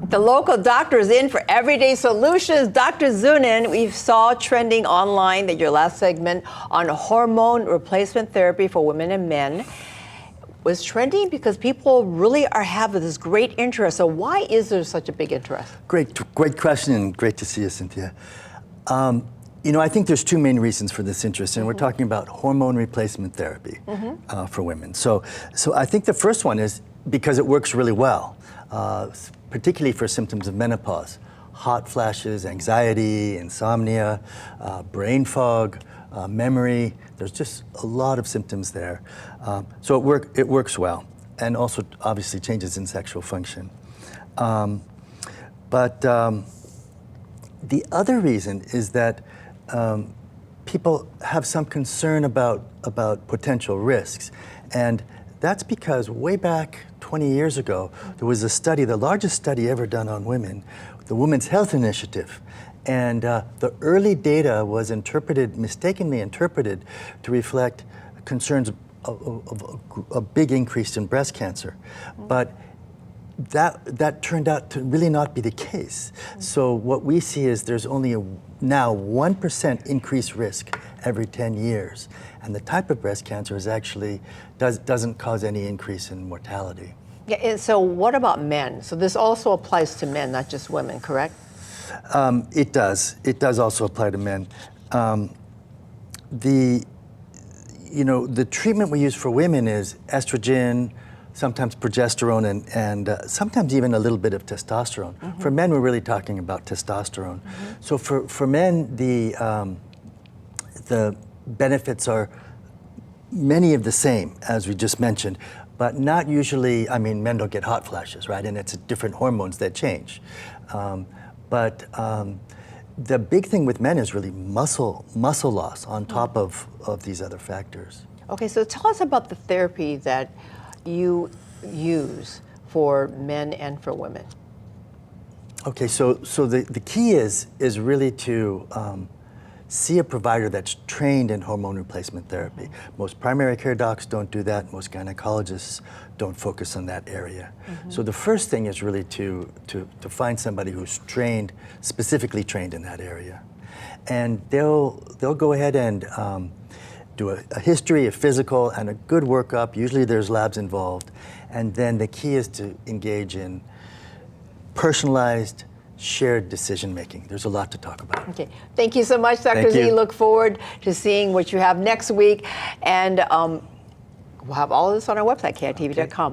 The local doctor is in for everyday solutions. Dr. Zunin, we saw trending online that your last segment on hormone replacement therapy for women and men was trending because people really are having this great interest. So why is there such a big interest? Great question, and great to see you, Cynthia. I think there's two main reasons for this interest, and we're talking about hormone replacement therapy for women. So I think the first one is because it works really well, particularly for symptoms of menopause. Hot flashes, anxiety, insomnia, brain fog, memory. There's just a lot of symptoms there. So it works well, and also obviously changes in sexual function. But the other reason is that people have some concern about potential risks. And that's because way back 20 years ago, there was a study, the largest study ever done on women, the Women's Health Initiative. And the early data was mistakenly interpreted to reflect concerns of a big increase in breast cancer. But that turned out to really not be the case. So what we see is there's only now 1% increased risk every 10 years. And the type of breast cancer is actually doesn't cause any increase in mortality. Yeah, and so what about men? So this also applies to men, not just women, correct? It does. It does also apply to men. The treatment we use for women is estrogen, sometimes progesterone, and sometimes even a little bit of testosterone. For men, we're really talking about testosterone. So for men, the benefits are many of the same, as we just mentioned, but not usually. I mean, men don't get hot flashes, right? And it's different hormones that change. But the big thing with men is really muscle loss on top of these other factors. Okay, so tell us about the therapy that you use for men and for women. Okay, so the key is really to see a provider that's trained in hormone replacement therapy. Most primary care docs don't do that. Most gynecologists don't focus on that area. So the first thing is really to find somebody who's specifically trained in that area. And they'll go ahead and do a history, a physical, and a good workup. Usually there's labs involved. And then the key is to engage in personalized, shared decision-making. There's a lot to talk about. Okay, thank you so much, Dr. Z. Look forward to seeing what you have next week. And we'll have all of this on our website, KITV.com.